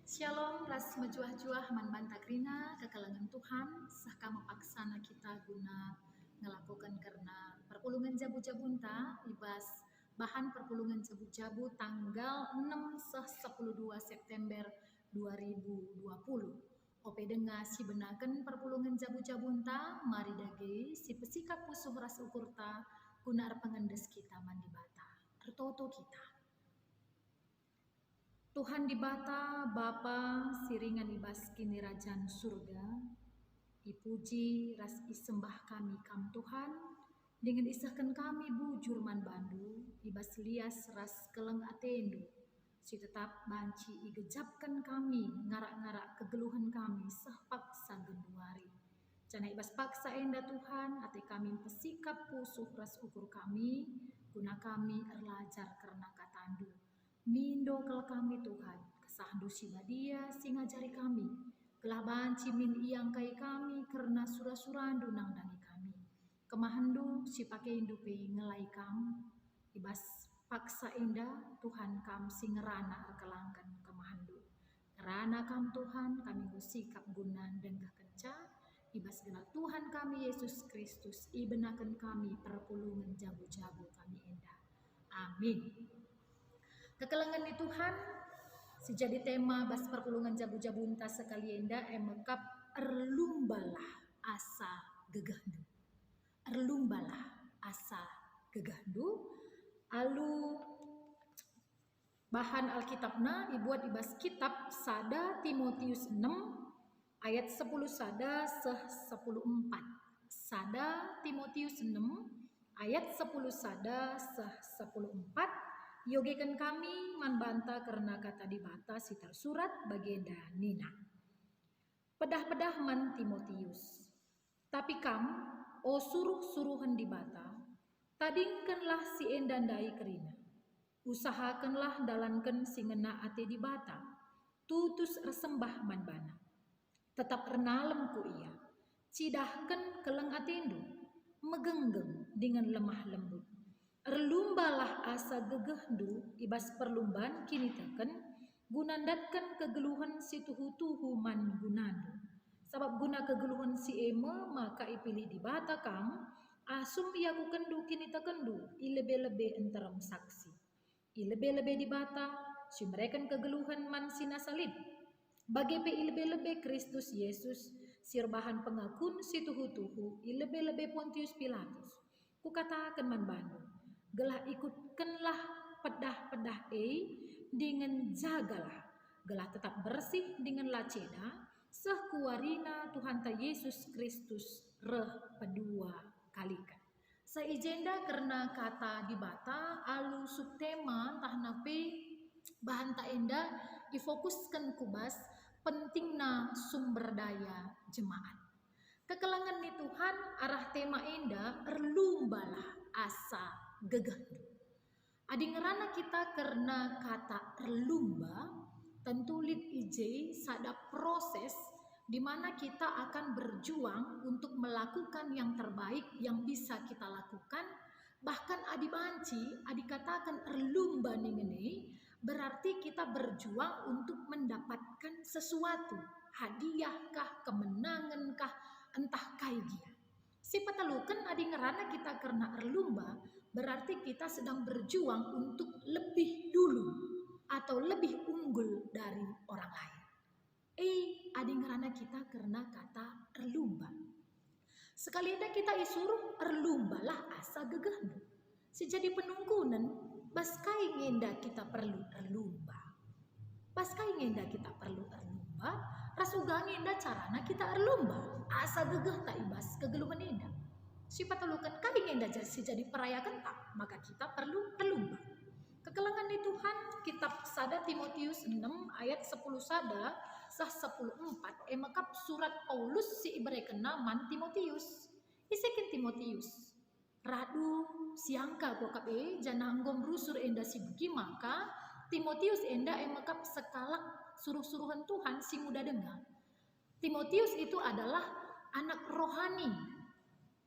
Shalom, ras mejuah-juah man bantagrina kekalangan Tuhan, sahka mepaksana kita guna ngelakukan karena perpulungan jabu-jabunta, ibas bahan perpulungan jabu-jabu tanggal 6/12 September 2020. Ope dengar si benaken perpulungan jabu-jabunta, mari dage si pesikap pusuh ras ukurta guna pengendes kita mandi bata, ertoto kita. Tuhan di bata Bapa siringan ibas kini rajan surga, ipuji ras isembah kami kam Tuhan, dengan isahkan kami bujur man bandu, ibas lias ras keleng atendu, si tetap banci igejapkan kami, ngarak-ngarak kegeluhan kami sah paksa genduari. Cana ibas paksa enda Tuhan, ate kami pesikap pusuh ras ukur kami, guna kami erlajar karena katandu. Mindo kel kami Tuhan, kesahandu si badia si ngajari kami, kelah banci min iang kai kami karena surah-surandu nang dangi kami. Kemahandu si pakai indupi ngelai kam, ibas paksa indah Tuhan kam si ngerana kelangkan kemahandu. Ngerana kam Tuhan kami gusikap gunan denggah kenca, ibas gelar Tuhan kami Yesus Kristus ibenakan kami perpulungan jabu-jabu kami indah. Amin. Kekelangan di Tuhan, sejadi tema bas perpulungan jabu-jabunta sekali enda emekap erlumbalah asa gegahdu. Erlumbalah asa gegahdu. Alu bahan Alkitabna ibuat ibas kitab sada Timotius 6 ayat 10 sada seh 10:4. Sada Timotius 6 ayat 10 sada seh 10:4. Yogekan kami manbanta karena kata dibata si tersurat bagenda nina. Pedah-pedah man Timotius. Tapi kam, o suruh-suruhan dibata, tadingkanlah si endandai kerina. Usahakanlah dalankan si ngena ate dibata, tutus resembah manbana. Tetap ernalem ku ia, cidahkan keleng atendu, megenggeng dengan lemah lembut. Erlumbalah asa gegehdu ibas perlumbaan kini teken gunandatkan kegeluhan si tuhu-tuhu man gunandu. Sabab guna kegeluhan si ema maka ipilih di bata kam asum iaku kendu kini tekendu ilebe-lebe enterem saksi. Ilebe-lebe di bata si mereka kegeluhan man sinasalib. Bagepe ilebe-lebe Kristus Yesus sirbahan pengakun si tuhu-tuhu ilebe-lebe Pontius Pilatus. Kukatakan man bandu, gelah ikutkanlah pedah-pedah dengan jagalah, gelah tetap bersih dengan laceda, sehkuarina Tuhan ta Yesus Kristus reh pedua kalikan. Seijenda karena kata dibata alu subtema tah nape bahan tak enda difokuskan kubas pentingna sumber daya jemaat. Kekelangan ni Tuhan arah tema enda erlumbalah asa gegahdu. Adi ngerana kita karena kata erlumba tentu lid ije sada proses di mana kita akan berjuang untuk melakukan yang terbaik yang bisa kita lakukan. Bahkan adi banci, adi katakan erlumba ningene berarti kita berjuang untuk mendapatkan sesuatu, hadiahkah, kemenangankah, entah kaigia. Si patalukan adi ngerana kita karena erlumba berarti kita sedang berjuang untuk lebih dulu atau lebih unggul dari orang lain. Adi ngerana kita karena kata erlumba. Sekali ada kita isuruh erlumbalah asa gegahdu. Sejadi penungkunan baskai ngenda kita perlu erlumba. Baskai ngenda kita perlu erlumba. Rasuga ngenda carana kita erlumba. Asa gegah tak ibas kegeluhan enda. Si patalukan kai ngenda jadi perayakan tak, maka kita perlu erlumba. Kekelangan di Tuhan kitab sada Timotius 6 ayat 10 sada sah 10:4 emakap surat Paulus si ibarekena man Timotius. Isekin Timotius. Radu siangka gua kape jananggom rusur enda si buki maka Timotius enda emakap sekalak suruh-suruhan Tuhan si muda dengar. Timotius itu adalah anak rohani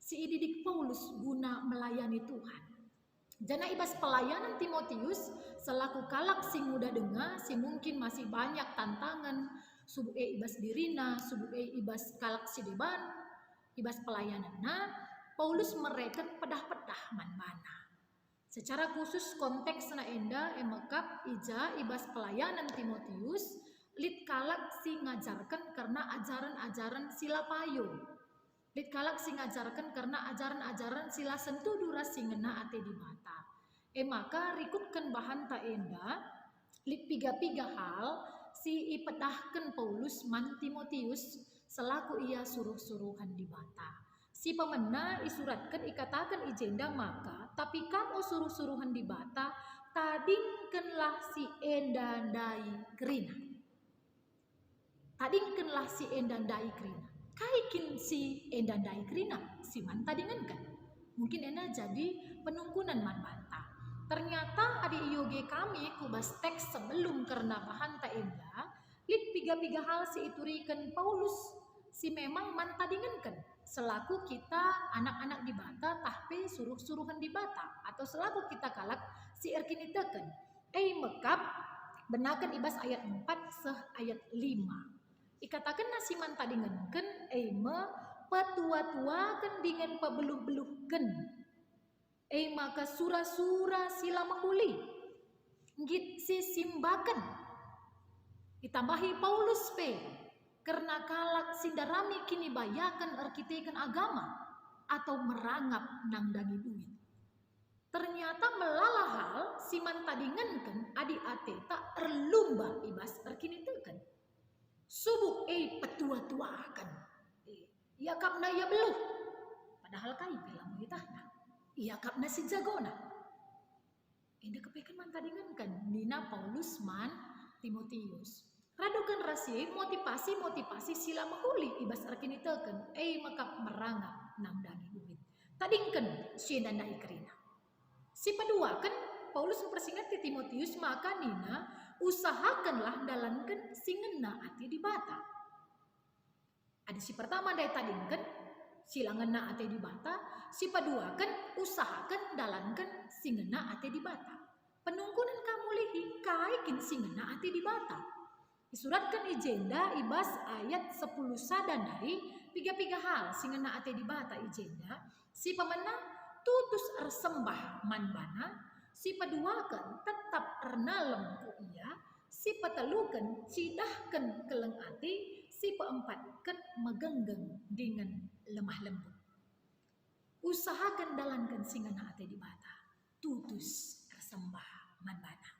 si didik Paulus guna melayani Tuhan. Jana ibas pelayanan Timotius selaku kalak si muda dengar si mungkin masih banyak tantangan subuh ibas dirina, subuh ibas kalak si deban, ibas pelayanan. Nah, Paulus mereket pedah-pedah mana. Secara khusus konteks na enda emekap ija ibas pelayanan Timotius lit kalak si ngajarkan karena ajaran-ajaran sila payo. Lit kalak si ngajarkan karena ajaran-ajaran sila sentudura si ngena ate di mata. Maka rikutkan bahan ta enda lit piga-piga hal si ipedahkan Paulus man Timotius selaku ia suruh-suruhan di mata. Si pemena isuratkan ikatakan ijenda maka tapi kamu suruh-suruhan di bata tadingkenlah si endandai kerina. Tadingkenlah si endandai kerina. Kaikin si endandai kerina si man tadingankan. Mungkin ena jadi penungkunan man banta. Ternyata adi iyoge kami kubas teks sebelum karena bahan ta enda lit piga-piga hal si iturikan Paulus si memang man tadingankan. Selaku kita anak-anak di bata tahpe suruh-suruhan di bata atau selaku kita kalak si erkiniteken mekap benakan ibas ayat 4 seh ayat 5 ikatakan nasiman tadinganken me petua-tuaken dengan pebeluh-beluhken maka sura-sura sila mahuli git si simbakan ditambahi Paulus karena kalak sindarami kini bayakan arkitekan agama atau merangap nangdangi duit. Ternyata melala hal siman tadingankan adi ate tak erlumba ibas erkinitekan. Subuh petua-tuakan. Ia kapna ia beluh. Padahal kai bilang itahna. Ia kapna si jagona. Enda kepekan man tadingankan Nina Paulus man Timotius. Radukan rasi motivasi sila mahuli ibas arkiniteken maka merangap nangdangi duit. Tadingken si nandai kerina. Si pedua kan Paulus mempersingat di Timotius maka Nina usahakanlah dalankan singena ati di bata. Ada si pertama daya tadingken sila ngena ati di bata. Si pedua kan usahakan dalankan singena ati di bata. Penungkunan kamu lihi kaikin singena ati di bata. Disuratkan ijenda ibas ayat 10 sadan dari piga-piga hal singena ate di bata ijenda si pemenang tutus ersembah manbana si peduakan tetap ernalem ku ia si petelukan cidahkan keleng ati si peempatkan megenggeng dengan lemah lembut. Usahakan dalankan singena ate di bata tutus ersembah manbana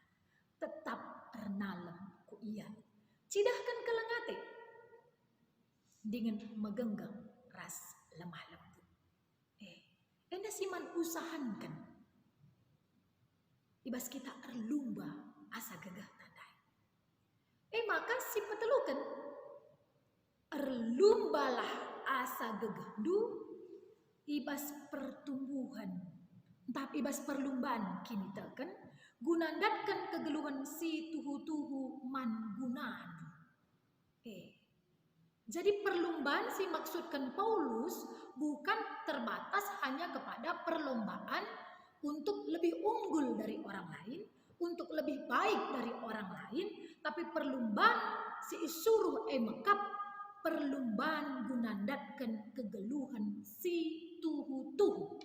tetap ernalem ku ia cidahkan kelengate dengan megenggam ras lemah lembut. Enda siman usahankan. Ibas kita erlumba asa gegah tandai. Maka si petelukan erlumbalah asa gegah du ibas pertumbuhan. Entah ibas perlumbaan kini teken gunandatkan kegeluhan si tuhu-tuhu man gunaan. Jadi perlombaan si maksudkan Paulus bukan terbatas hanya kepada perlombaan untuk lebih unggul dari orang lain, untuk lebih baik dari orang lain, tapi perlombaan si isuruh mekap perlombaan gunandatkan kegeluhan si tuhu-tuhu.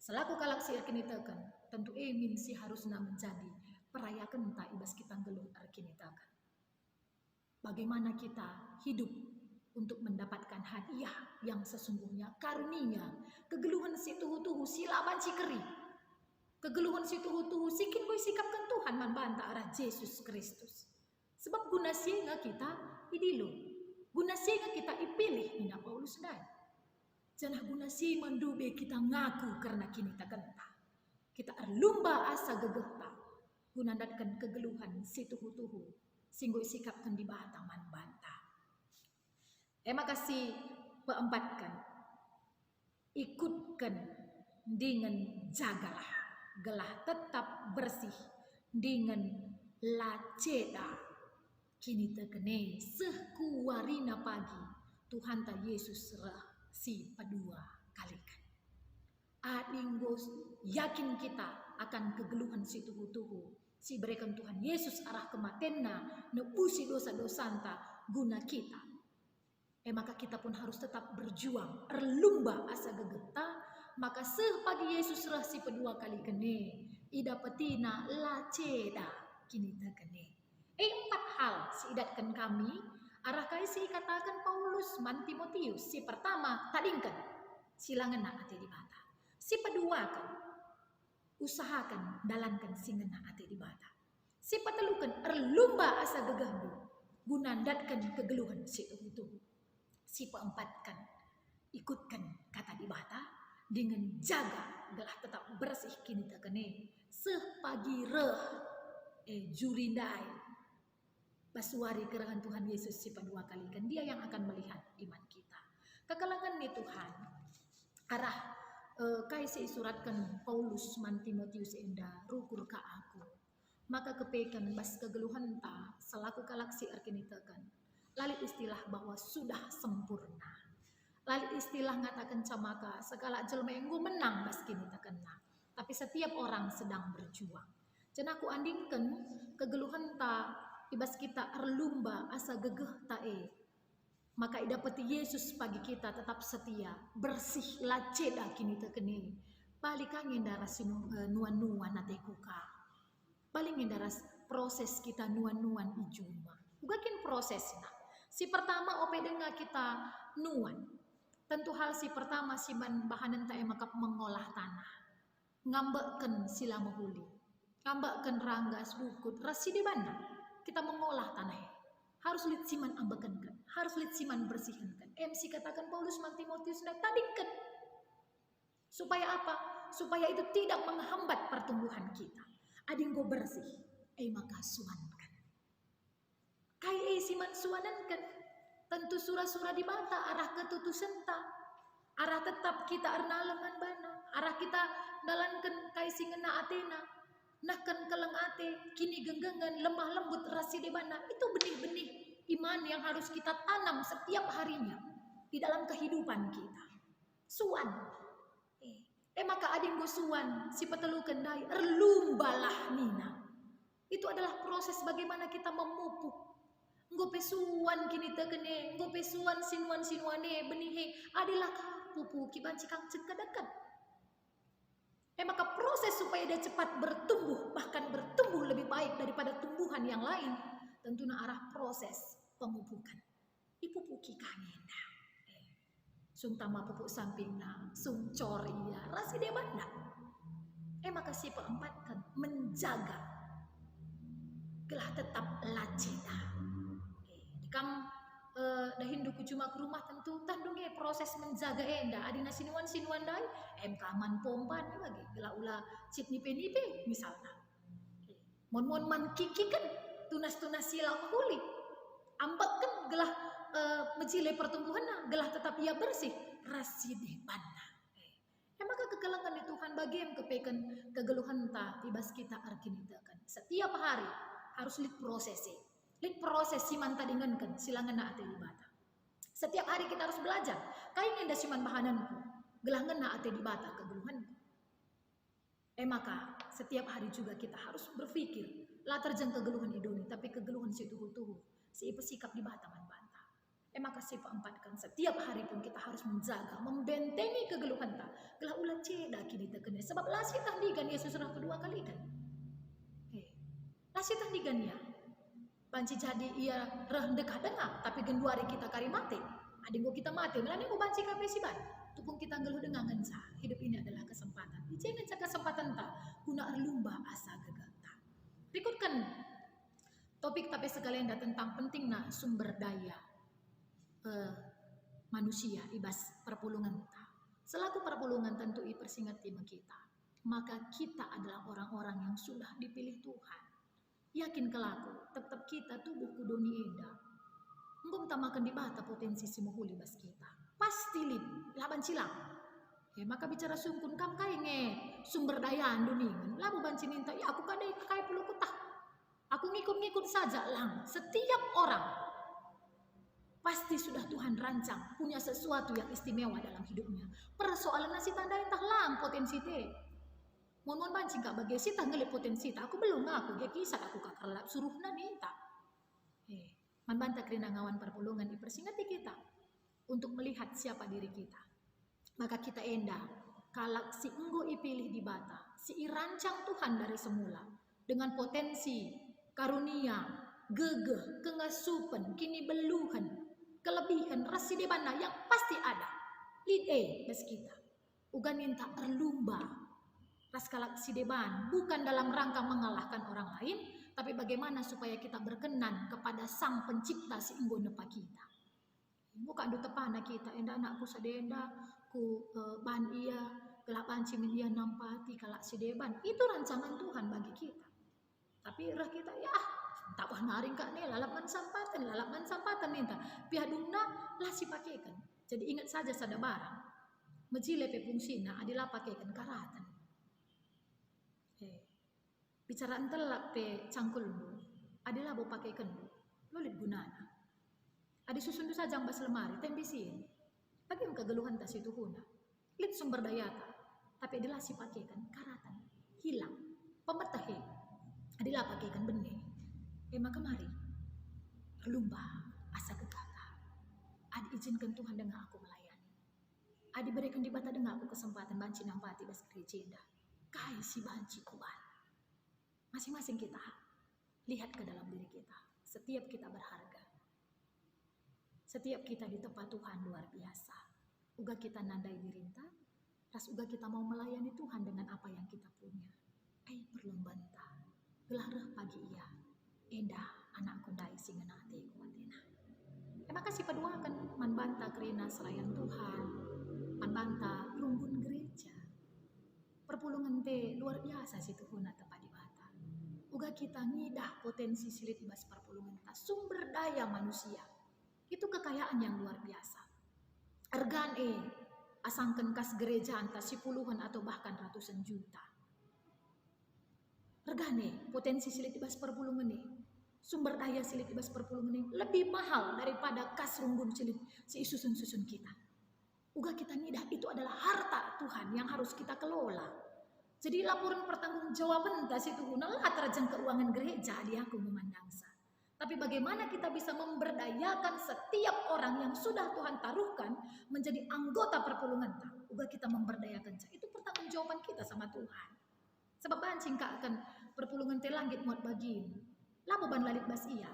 Selaku kalak si erkinitakan, tentu min si harusna menjadi perayakan tak ibas kita geluh erkinitakan. Bagaimana kita hidup untuk mendapatkan hadiah yang sesungguhnya karunia. Kegeluhan si tuhu-tuhu sila banci keri. Kegeluhan si tuhu-tuhu sikin boy sikapkan Tuhan manbanta arah Yesus Kristus. Sebab guna singa kita idilo. Guna singa kita ipilih Nina Paulus dan. Janah guna si mandube kita ngaku karena kini tak genta. Kita erlumba asa gegeta. Gunandatkan kegeluhan si tuhu-tuhu. Singgo sikapkan di bataman banta. Makasih keempatkan. Ikutkan dengan jagalah. Gelah tetap bersih dengan laceda. Kini terkene sekuarina pagi. Tuhan ta Yesus rah si padua kalikan. Adinggos yakin kita akan kegeluhan si tuhu-tuhu. Si berikan Tuhan Yesus arah kematenna, nebusi dosa-dosanta guna kita. Maka kita pun harus tetap berjuang. Erlumba asa gegeta, maka sepagi Yesus rah si pedua kali kene. Ida petina laceda kini kene. 4 hal siidatkan kami. Arah kai si katakan Paulus man Timotius. Si pertama tadingkan silangan na ate di bata. Si kedua kan usahakan dalankan singena ate di bata. Si patelukan erlumba asa gegahmu gunandatkan kegeluhan si itu. Si keempat kan ikutkan kata di bata dengan jaga gelah tetap bersih kini takene sepagi reh jurindai basuari kerahan Tuhan Yesus si kedua kali kan dia yang akan melihat iman kita. Kekalangan nih Tuhan arah kaisi suratkan Paulus man Timotius enda rukur ka aku maka kepekan bas kegeluhan ta selaku kalaksi arkinitakan lalit istilah bahwa sudah sempurna lalit istilah ngatakan camaka segala jelma enggo menang bas kinitakan tapi setiap orang sedang berjuang cenah aku andingkan kegeluhan ta ibas kita erlumba asa gegeh tae maka idapati Yesus pagi kita tetap setia bersih laceda kini tekeni balik angin daras nuan-nuan natekuka balik daras proses kita nuan-nuan ijuma bukan prosesnya si pertama ope dengar kita nuan tentu hal si pertama si bahanan tae makap mengolah tanah ngambekkan sila mahuli ngambekkan ranggas bukut rasi di mana kita mengolah tanah harus lihat siman ambekan kan, harus lihat siman bersihkan kan. MC katakan Paulus man Timotius nak tadingkan. Supaya apa? Supaya itu tidak menghambat pertumbuhan kita. Adinggo bersih, maka suankan. Kai siman suanan kan. Tentu surah-surah di mata arah ketutusan ta. Arah tetap kita ernaleman bana. Arah kita dalankan kai singena Athena. Nahkan keleng ate, kini genggengan, lemah lembut rasi di mana. Itu benih-benih iman yang harus kita tanam setiap harinya di dalam kehidupan kita. Suan. Maka adinggo suan, si petelu kendai, erlumbalah nina. Itu adalah proses bagaimana kita memupuk. Ngope suan kini tekene, ngope suan sinuan-sinuane, benihe, adalah pupu kibanci kang cekadakan. Maka proses supaya dia cepat bertumbuh, bahkan bertumbuh lebih baik daripada tumbuhan yang lain, tentunya arah proses pemupukan. Ipupuki kangenda. Sung tama pupuk sampingna, sung coria, rasi dia banda. Maka si keempat kan menjaga. Gelah tetap laceda. Dikam dahindu cuma ke rumah tentu tandungnya proses menjaga enda adina sinuan dai kaman pompan lagi gela ula cit nipe misalnya mon man kiki kan tunas sila huli ambak kan gelah menjile pertumbuhan gelah tetap ia bersih raside panna maka kegelangan di Tuhan bagian kepekan kegeluhan ta ibas kita arkinitakan setiap hari harus lihat prosesnya. Lihat proses siman tadingankan silangan na ate di bata. Setiap hari kita harus belajar. Kain enda siman bahananku. Gelangan na ate di bata kegeluhan. Maka setiap hari juga kita harus berpikir. Latar jang kegeluhan iduni. Tapi kegeluhan si tuhu-tuhu. Si pesikap di bata man banta. Maka si keempatkan setiap hari pun kita harus menjaga. Membentengi kegeluhan ta. Gelah ulah ceda kini tekene. Sebab lasi tandigan Yesus serah kedua kali kan. Lasi tandigan ya. Banci jadi ia rendekah dengar tapi genduari kita kari mati adinggo kita mati melani mo banci kape siban tukung kita ngeluh dengan ngensa hidup ini adalah kesempatan jangan cak kesempatan ta guna erlumba asa gegata berikutkan topik tapi sekalian tentang pentingnya sumber daya manusia ibas perpulungan ta selaku perpulungan tentu ipersingat tema kita maka kita adalah orang-orang yang sudah dipilih Tuhan. Yakin kelaku, tetap kita tubuh kudoni enda. Engkau tamakan di bata potensi si mohuli bas kita. Pasti lip, laban silang. Maka bicara sungkun kam nge sumber daya anduningan. Labu banci minta, ya aku kadai kai puluh kutah. Aku ngikut-ngikut saja lang. Setiap orang Pasti sudah Tuhan rancang punya sesuatu yang istimewa dalam hidupnya. Persoalan nasi tanda entah lang potensi te. Mohon bancing kak bagi sita ngelip potensi ta. Aku belum ngaku dia kisah aku kakalap suruh nani tak. Membantah kerina ngawan perpulungan dipersingati kita untuk melihat siapa diri kita. Maka kita endah kalak si enggo ipilih di bata, si irancang Tuhan dari semula dengan potensi, karunia, gegeh, kengasupan, kini beluhan, kelebihan, rasi debana yang pasti ada. Lid bes kita. Uga minta erlumba. Ras kalak si deban bukan dalam rangka mengalahkan orang lain, tapi bagaimana supaya kita berkenan kepada Sang Pencipta si enggo nepa kita. Bukan du tepana kita, enda anakku sadenda, ku ban iya, gelap banci dia nampati kalak si deban. Itu rancangan Tuhan bagi kita. Tapi rah kita ya, tak wah naring kak nih, lalapan sampatan nih, pihak dumna lah si pakaikan. Jadi ingat saja sada barang, mejile pe fungsina adalah pakaikan karatan. Bicara entelak pe cangkul lu, adalah bo pakaikan lu, lolit gunana. Adi susun saja bas lemari, tembisin. Bagi kegeluhan tas itu huna. Lit sumber daya ta. Tapi adalah si pakaikan karatan. Hilang. Pemertahe. Adalah pakaikan benih. Maka mari. Lumba. Asa gegata. Adi izinkan Tuhan dengan aku melayani. Adi berikan di bata dengan aku kesempatan banci nampati bas kerjenda. Kai si banci kuat. Masing-masing kita. Lihat ke dalam diri kita. Setiap kita berharga. Setiap kita di tempat Tuhan luar biasa. Uga kita nandai dirinta, ras uga kita mau melayani Tuhan dengan apa yang kita punya. Perlu bantah. Gelarah pagi iya. Endah anak kundai singenate kuatina. Makasih paduakan manbanta kerina selayan Tuhan. Manbanta rumbun gereja. Perpulungan te luar biasa si Tuhan tepat di bata. Uga kita ngidah potensi silit ibas perpulungan ta sumber daya manusia. Itu kekayaan yang luar biasa. Ergan asangkan kas gereja antara si puluhan atau bahkan ratusan juta. Ergan potensi silit ibas perpulungan sumber daya silit ibas perpulungan lebih mahal daripada kas rumbun silit si susun-susun kita. Uga kita nidah itu adalah harta Tuhan yang harus kita kelola. Jadi laporan pertanggungjawaban tas itu guna latar jang keuangan gereja dia aku memandangsa. Tapi bagaimana kita bisa memberdayakan setiap orang yang sudah Tuhan taruhkan menjadi anggota perpulungan ta. Uga kita memberdayakan. Itu pertanggungjawaban kita sama Tuhan. Sebab bancing kak akan perpulungan te langit muat bagin. Labo ban lalit bas iya.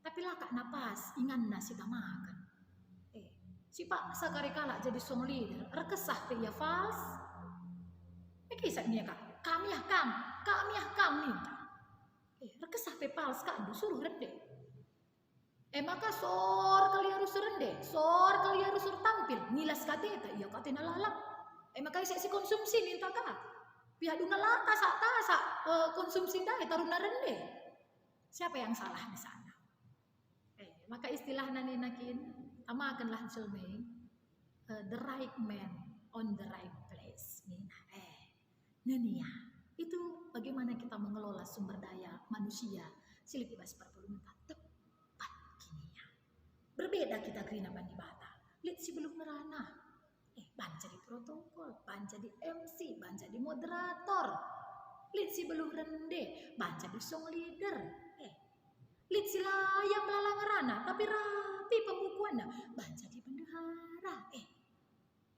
Tapi lah kak napas ingan nasi makan. Si pak sakari kalak jadi song leader. Rekesah te ya fals. Kisah niya kak. Kami ya nih. Rekesah pe fals kak suruh rende. Maka sor kali harus rende. Sor kali harus tampil. Nilas kateta. Iya katena lalap. Maka si konsumsi minta kak. Pihak duna lah tasa konsumsi dah taruna rende. Siapa yang salah di sana? Maka istilah naninakin tamakanlah selmei the right man on the right place. Nania itu bagaimana kita mengelola sumber daya manusia silik ibas perpulungan tepat kininya. Berbeda kita kerina bandi bata. Lihat si belum merana. Ban jadi protokol, ban jadi MC, ban jadi moderator. Lihat si belum rende, ban jadi song leader. Lihat si layang melalang ngerana, tapi rapi pembukuannya, ban jadi bendahara.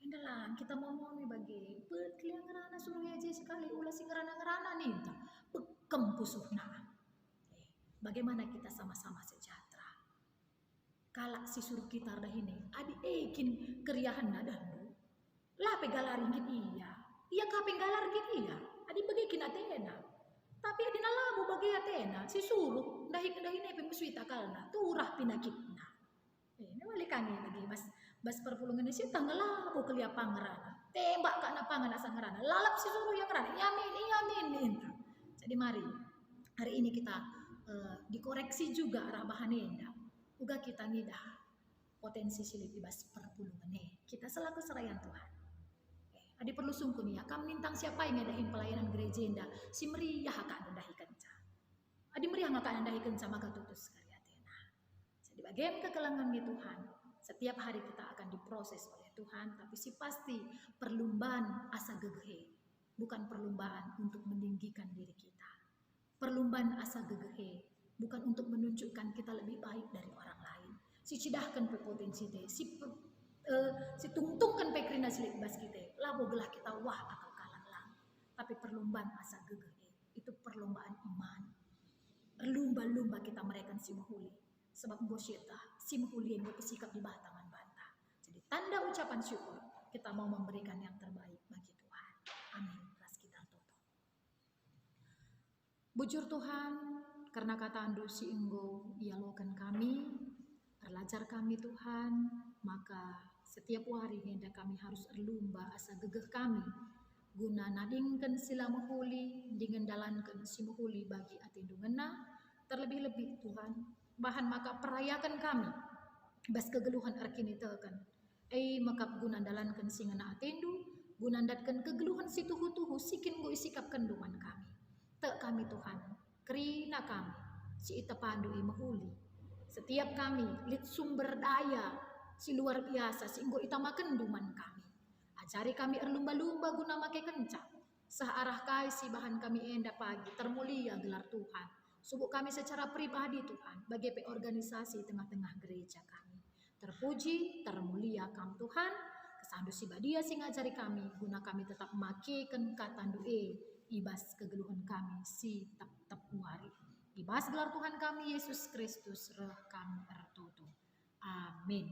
Endalang kita mau bagi keliang ngerana suruh aja sekali ulah si ngerana nih. Bekem pusuhna. Bagaimana kita sama-sama sejahtera. Kalak si suruh kita dah ini, adi ekin keriahan nadandu. Lah pegalarin git iya. Iya ka penggalar git iya. Adi bagikin Athena. Tapi adi nalamu bagi Athena, si suruh dahi penguswita kalna, turah pinakitna. Ini walikannya lagi bas perpulungan si tanggalah bu kelia pangerana. Tembak kak napangan asa ngerana. Lalap si suruh yang ngerana. Yamin. Jadi mari hari ini kita dikoreksi juga arah bahanenda. Uga kita nidah potensi silit ibas perpulungan kita selaku serayan Tuhan. Adi perlu sungguh nih ya. Kam nintang siapa yang ngadahin pelayanan gereja indah. Si meriah kak nandahi kenca. Adi meriah ngak nandahi kenca maka tutus karya Athena. Jadi bagian kekelangannya Tuhan, setiap hari kita akan diproses oleh Tuhan, tapi si pasti perlombaan asa gegehe, bukan perlombaan untuk meninggikan diri kita. Perlombaan asa gegehe, bukan untuk menunjukkan kita lebih baik dari orang lain. Si cidahkan pe potensi te, si tungtungkan pe krina silik bas kita, labo gelah kita wah akal kalang lang. Tapi perlombaan asa gegehe, itu perlombaan iman. Lumba-lumba kita mereka si mahuli. Sebab gosyeta, si mahuli yang bersikap di bawah tangan bantah. Jadi tanda ucapan syukur, kita mau memberikan yang terbaik bagi Tuhan. Amin. Ras kita tutup. Bujur Tuhan, karena kata andu si enggo ialokan kami, belajar kami Tuhan, maka setiap hari hendak kami harus erlumba asa gegeh kami, guna nadingkan sila mahuli, dengan dalankan si mahuli bagi atindu ngena, terlebih-lebih Tuhan, bahan maka perayakan kami, bas kegeluhan arkini tekan, maka guna dalankan si ngena atindu, guna datkan kegeluhan si tuhu-tuhu, sikin go isikap kenduman kami. Tek kami Tuhan, kerina kami, si ita pandu mahuli. Setiap kami, lit sumber daya, si luar biasa, si enggo ita makan duman kami. Ajari kami erlumba-lumba guna make kencang. Searah kai si bahan kami enda pagi, termulia gelar Tuhan. Subuk kami secara pribadi Tuhan, bagai organisasi tengah-tengah gereja kami. Terpuji, termulia kam Tuhan, kesandu si badia si ngajari kami, guna kami tetap makekan katandu ibas kegeluhan kami si tep wari. Ibas gelar Tuhan kami Yesus Kristus reh kami ertutu. Amin.